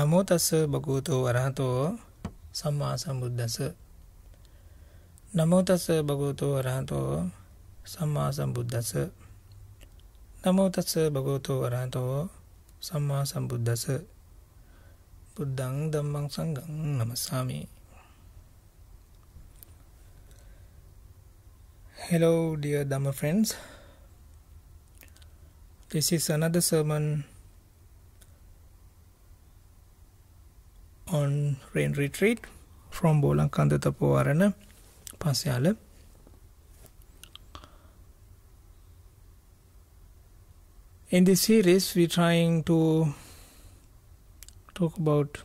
Namo tassa bhagavato arahato samma sambuddhassa. Namo tassa bhagavato arahato samma sambuddhassa. Namo tassa bhagavato arahato samma sambuddhassa. Buddhang dhammang sanghang namasami. Hello dear Dhamma friends. This is another sermon on rain retreat from bolankanda thapoarana, Pasyala. In this series, we're trying to talk about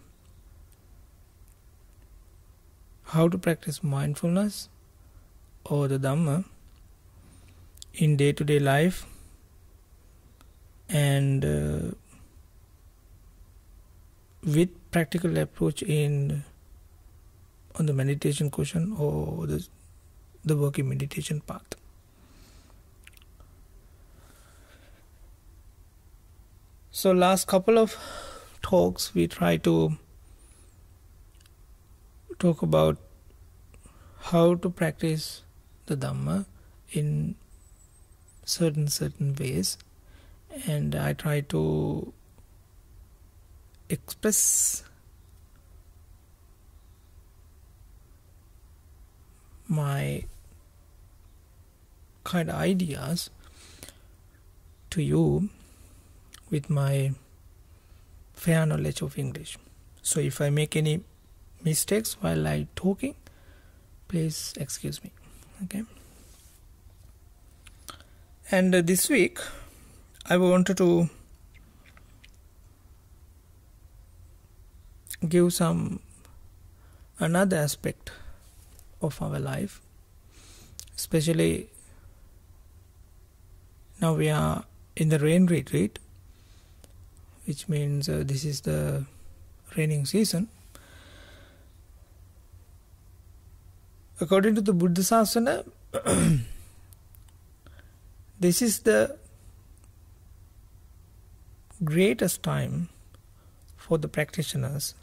how to practice mindfulness or the Dhamma in day-to-day life, and with practical approach on the meditation cushion or the working meditation path. So last couple of talks we try to talk about how to practice the Dhamma in certain ways, and I try to express my kind of ideas to you with my fair knowledge of English. So if I make any mistakes while I'm talking, please excuse me. Okay. And this week I wanted to give another aspect of our life, especially now we are in the rain retreat, which means this is the raining season. According to the Buddha Sasana, this is the greatest time for the practitioners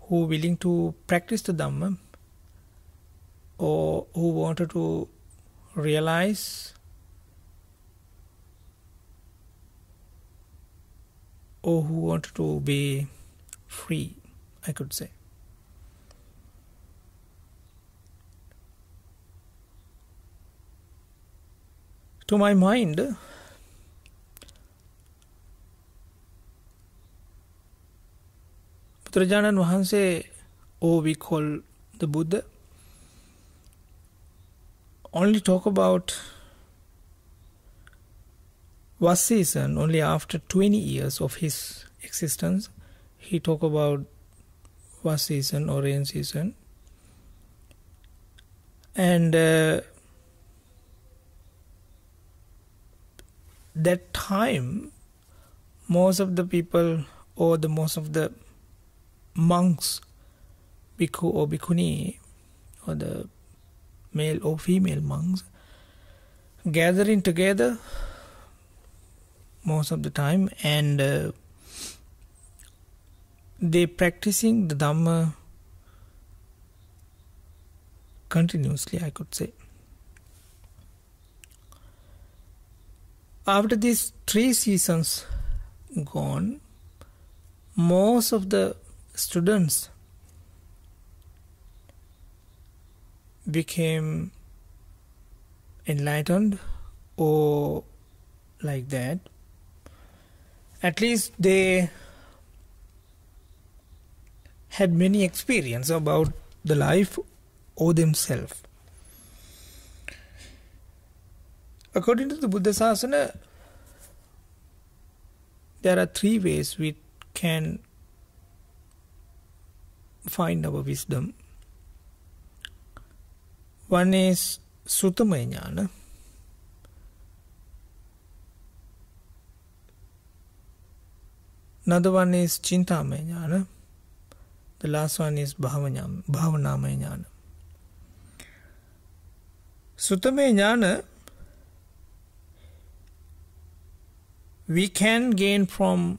who are willing to practice the Dhamma, or who wanted to realize or who wanted to be free, I could say. To my mind, Buddhajanan Wahanse, or we call the Buddha, only talk about was season only after 20 years of his existence. He talk about was season or rain season, and that time most of the people or most of the monks, bhikkhu or bhikkhuni, or the male or female monks, gathering together most of the time, and they practicing the Dhamma continuously, I could say. After these 3 seasons gone, most of the students became enlightened, or like that. At least they had many experience about the life or themselves. According to the Buddha Sasana, there are 3 ways we can find our wisdom. One is Suttamaya Jnana. Another one is Chintamaya Jnana. The last one is Bhavanamaya Jnana. Suttamaya Jnana we can gain from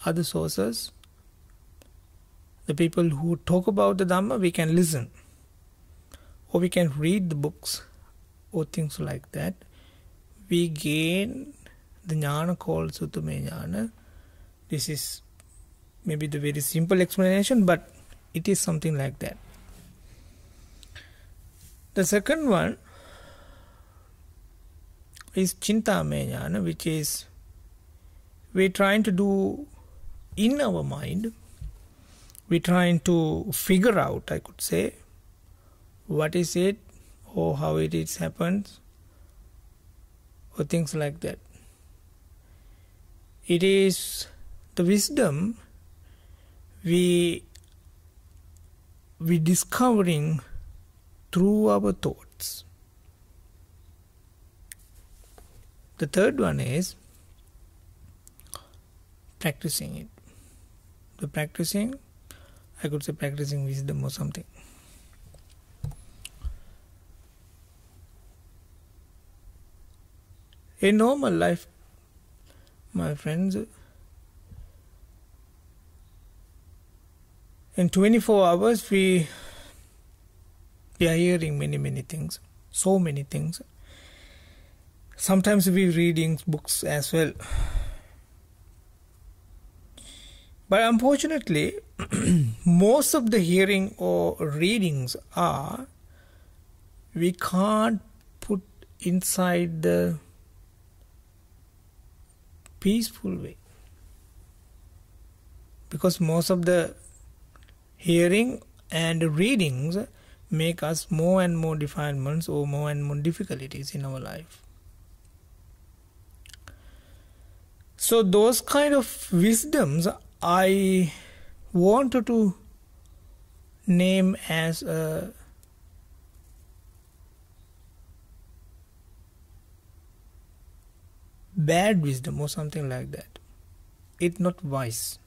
other sources, the people who talk about the Dhamma, we can listen. Or we can read the books or things like that. We gain the jnana called Suttame jnana. This is maybe the very simple explanation, but it is something like that. The second one is Chintame jnana, which is we're trying to do in our mind, we're trying to figure out, I could say, what is it or how it is happens or things like that. It is the wisdom we discovering through our thoughts. The third one is practicing it. The practicing, I could say practicing wisdom or something. In normal life, my friends, in 24 hours we are hearing many things, so many things. Sometimes we reading books as well. But unfortunately, most of the hearing or readings are, we can't put inside the peaceful way. Because most of the hearing and readings make us more and more defilements or more and more difficulties in our life. So those kind of wisdoms I wanted to name as a bad wisdom or something like that. It's not wise.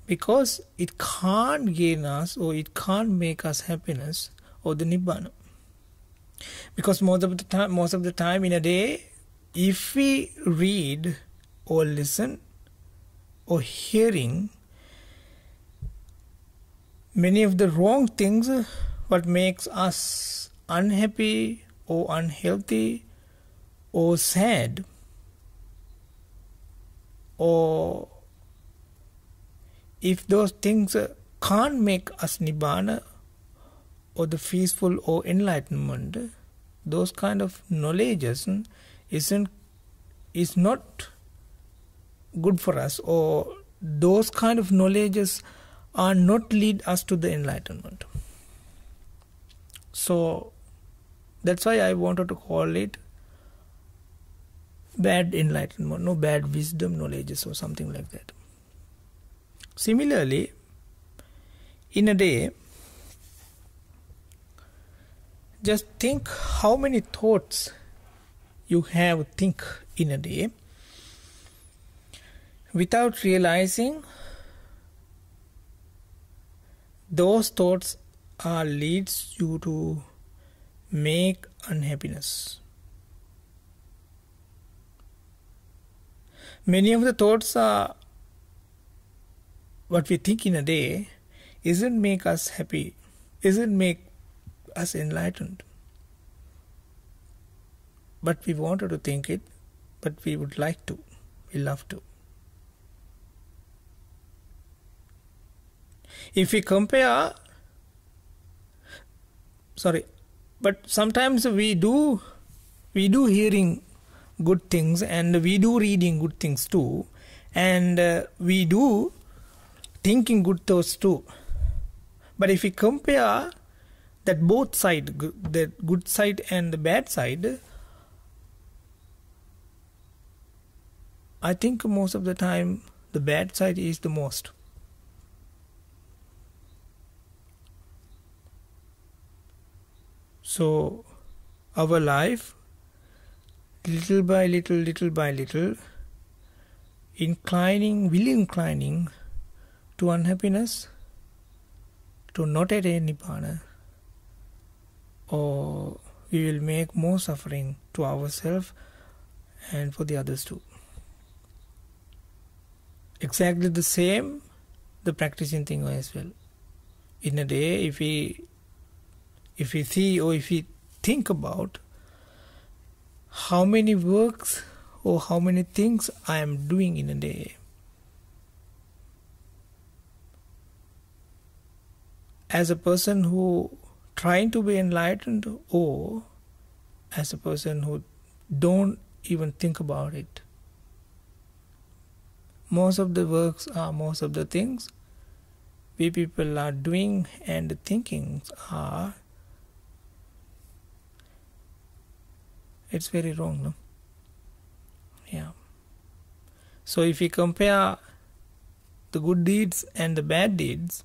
Because it can't gain us or it can't make us happiness or the nibbana. Because most of the time in a day, if we read or listen or hearing many of the wrong things, what makes us unhappy or unhealthy or sad, or if those things can't make us nibbana or the peaceful or enlightenment, those kind of knowledges is not good for us, or those kind of knowledges are not lead us to the enlightenment. So that's why I wanted to call it bad enlightenment, no bad wisdom knowledges or something like that. Similarly, in a day, just think how many thoughts you have think in a day. Without realizing, those thoughts leads you to make unhappiness. Many of the thoughts are what we think in a day isn't make us happy, isn't make us enlightened. But we wanted to think it, but we would like to, we love to. If we compare, but sometimes we do hearing good things and we do reading good things too, and we do thinking good thoughts too. But if we compare that both side, the good side and the bad side, I think most of the time the bad side is the most. So our life, little by little, will inclining to unhappiness, to not attain nibbana, or we will make more suffering to ourselves and for the others too. Exactly the same the practicing thing as well. In a day, if we see or if we think about how many works or how many things I am doing in a day, as a person who trying to be enlightened, or as a person who don't even think about it, most of the works are, most of the things we people are doing and the thinkings are, it's very wrong, no? Yeah. So if we compare the good deeds and the bad deeds,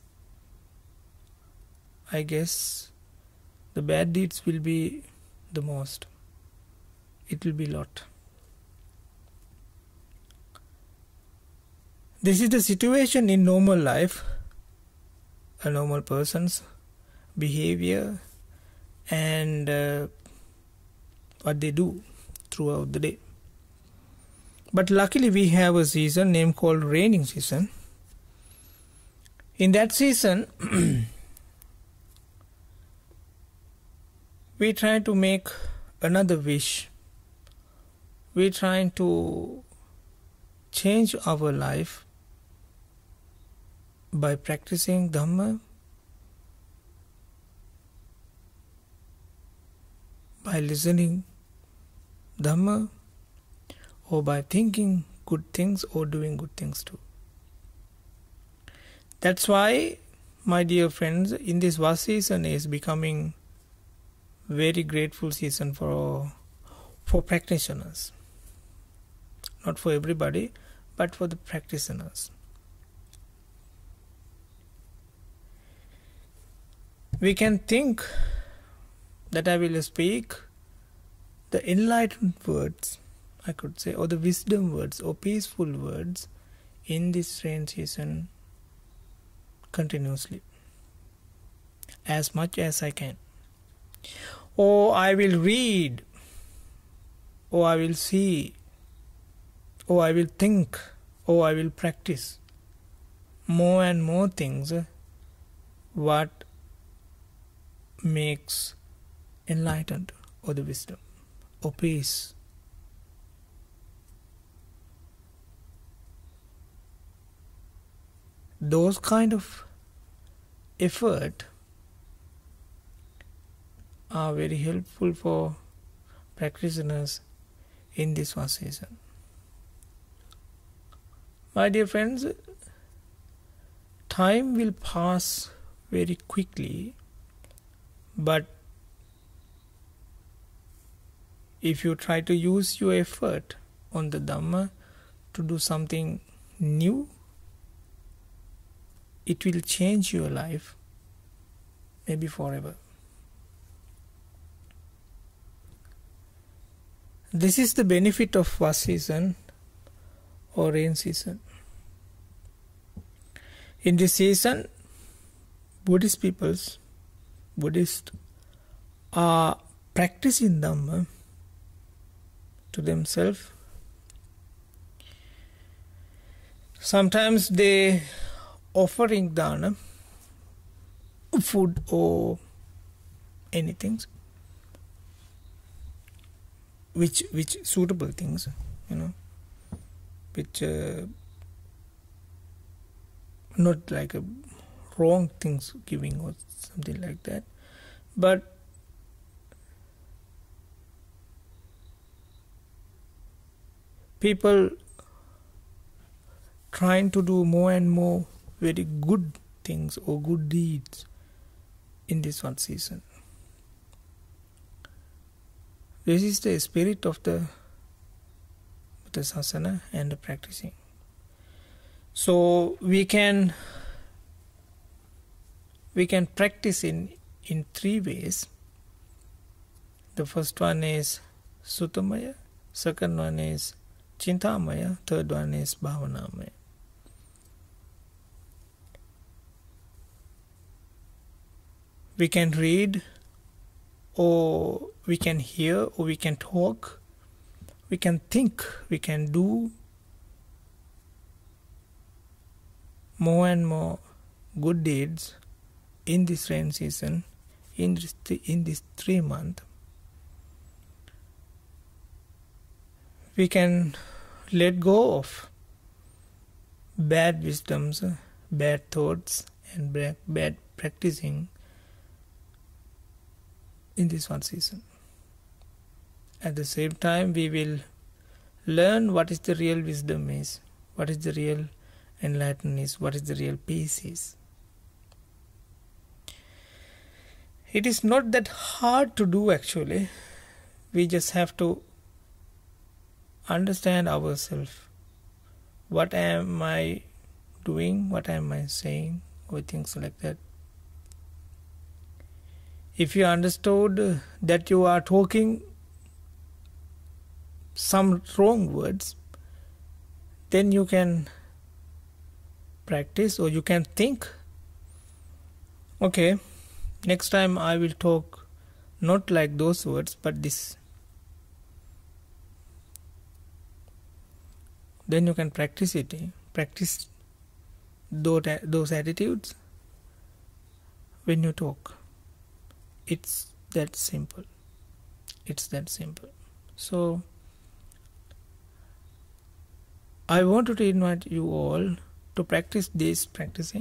I guess the bad deeds will be the most. It will be a lot. This is the situation in normal life, a normal person's behavior and what they do throughout the day. But luckily we have a season named called raining season. In that season, we try to make another wish. We trying to change our life by practicing Dhamma, by listening Dhamma, or by thinking good things or doing good things too. That's why, my dear friends, in this vast season is becoming very grateful season for practitioners. Not for everybody, but for the practitioners. We can think that I will speak the enlightened words, I could say, or the wisdom words or peaceful words in this rain season continuously, as much as I can. Or I will read, or I will see, or I will think, or I will practice more and more things what makes enlightened, or the wisdom, or peace. Those kind of effort are very helpful for practitioners in this one season. My dear friends, time will pass very quickly, but if you try to use your effort on the Dhamma to do something new, it will change your life, maybe forever. This is the benefit of fast season or rain season. In this season, Buddhists are practicing Dhamma to themselves. Sometimes they offering dana, food or anything, which suitable things, which not like a wrong things giving or something like that, but people trying to do more and more very good things or good deeds in this one season. This is the spirit of the Sasana and the practicing. So we can practice in three ways. The first one is Suttamaya, second one is Chintamaya, third one is Bhavanamaya. We can read, or we can hear, or we can talk, we can think, we can do more and more good deeds in this rain season, in this 3 month, we can let go of bad wisdoms, bad thoughts, and bad practicing in this one season. At the same time, we will learn what is the real wisdom is, what is the real enlightenment is, what is the real peace is. It is not that hard to do actually. We just have to understand ourselves. What am I doing? What am I saying? Or things like that. If you understood that you are talking some wrong words, then you can practice, or you can think, okay, next time I will talk not like those words but this. Then you can practice it. Practice those attitudes when you talk. It's that simple. It's that simple. So I wanted to invite you all to practice these techniques,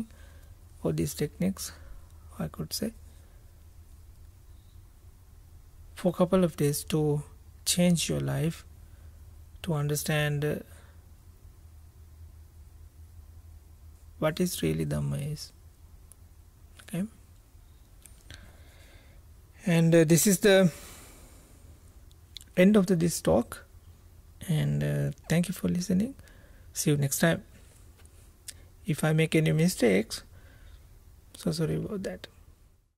I could say, for a couple of days to change your life, to understand what is really Dhamma is. Okay? And this is the end of this talk. And thank you for listening. See you next time. If I make any mistakes, so sorry about that.